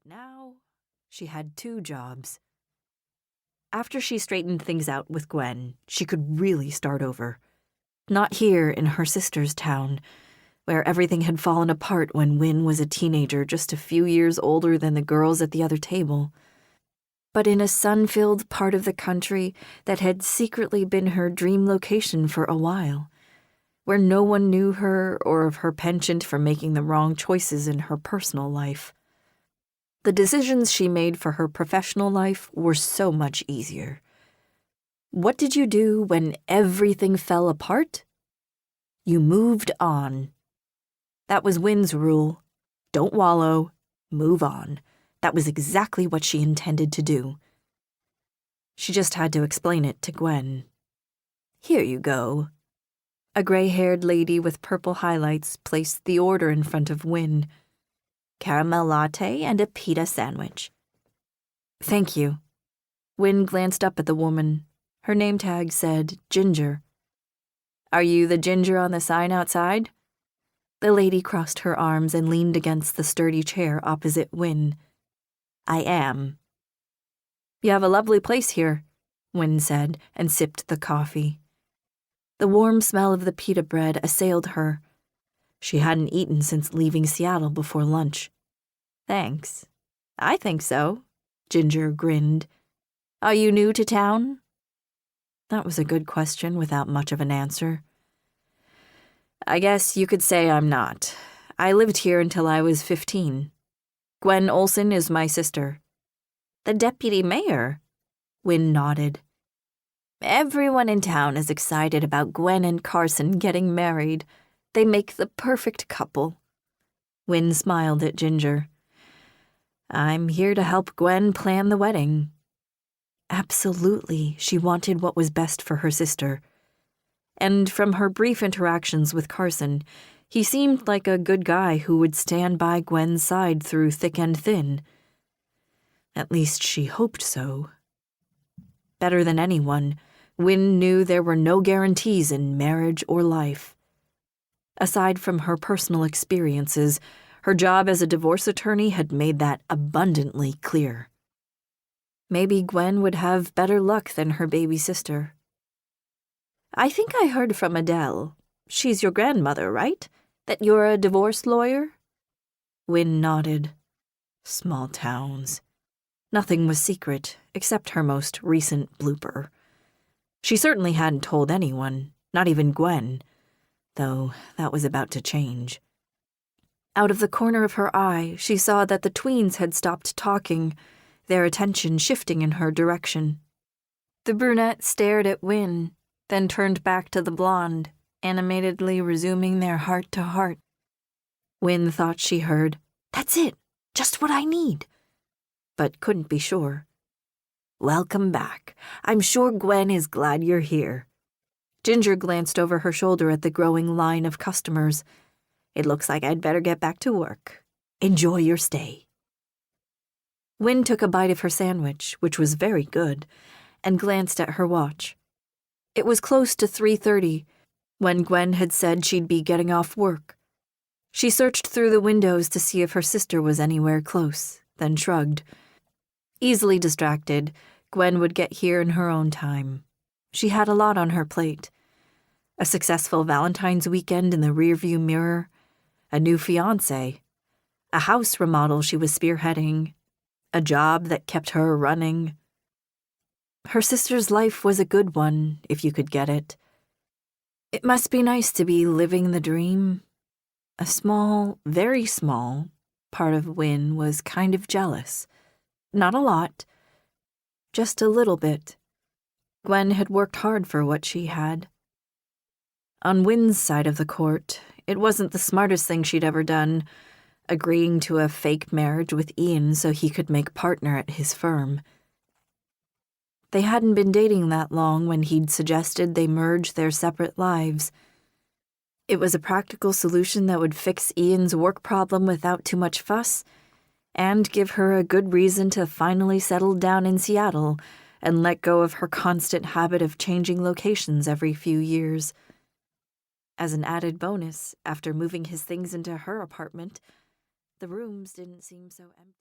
now, she had 2 jobs. After she straightened things out with Gwen, she could really start over. Not here in her sister's town, where everything had fallen apart when Wynne was a teenager just a few years older than the girls at the other table, but in a sun-filled part of the country that had secretly been her dream location for a while, where no one knew her or of her penchant for making the wrong choices in her personal life. The decisions she made for her professional life were so much easier. What did you do when everything fell apart? You moved on. That was Wynne's rule. Don't wallow, move on. That was exactly what she intended to do. She just had to explain it to Gwen. Here you go. A gray-haired lady with purple highlights placed the order in front of Wynne. Caramel latte and a pita sandwich. Thank you. Wynne glanced up at the woman. Her name tag said Ginger. Are you the ginger on the sign outside? The lady crossed her arms and leaned against the sturdy chair opposite Wynne. I am. You have a lovely place here, Wynne said, and sipped the coffee. The warm smell of the pita bread assailed her. She hadn't eaten since leaving Seattle before lunch. Thanks. I think so, Ginger grinned. Are you new to town? That was a good question without much of an answer. I guess you could say I'm not. I lived here until I was 15. Gwen Olson is my sister. The deputy mayor? Wynne nodded. Everyone in town is excited about Gwen and Carson getting married. They make the perfect couple. Wynne smiled at Ginger. I'm here to help Gwen plan the wedding. Absolutely, she wanted what was best for her sister. And from her brief interactions with Carson, he seemed like a good guy who would stand by Gwen's side through thick and thin. At least she hoped so. Better than anyone, Wynne knew there were no guarantees in marriage or life. Aside from her personal experiences, her job as a divorce attorney had made that abundantly clear. Maybe Gwen would have better luck than her baby sister. I think I heard from Adele. She's your grandmother, right? That you're a divorce lawyer? Wynne nodded. Small towns. Nothing was secret, except her most recent blooper. She certainly hadn't told anyone, not even Gwen, though that was about to change. Out of the corner of her eye, she saw that the tweens had stopped talking, their attention shifting in her direction. The brunette stared at Wynne, then turned back to the blonde, animatedly resuming their heart-to-heart. Wynne thought she heard, "That's it, just what I need," but couldn't be sure. Welcome back. I'm sure Gwen is glad you're here. Ginger glanced over her shoulder at the growing line of customers. It looks like I'd better get back to work. Enjoy your stay. Wynne took a bite of her sandwich, which was very good, and glanced at her watch. It was close to 3:30, when Gwen had said she'd be getting off work. She searched through the windows to see if her sister was anywhere close, then shrugged. Easily distracted, Gwen would get here in her own time. She had a lot on her plate. A successful Valentine's weekend in the rearview mirror, a new fiancé, a house remodel she was spearheading, a job that kept her running. Her sister's life was a good one, if you could get it. It must be nice to be living the dream. A small, very small, part of Wynne was kind of jealous. Not a lot. Just a little bit. Gwen had worked hard for what she had. On Wynne's side of the court, it wasn't the smartest thing she'd ever done, agreeing to a fake marriage with Ian so he could make partner at his firm. They hadn't been dating that long when he'd suggested they merge their separate lives. It was a practical solution that would fix Ian's work problem without too much fuss, and give her a good reason to finally settle down in Seattle and let go of her constant habit of changing locations every few years. As an added bonus, after moving his things into her apartment, the rooms didn't seem so empty.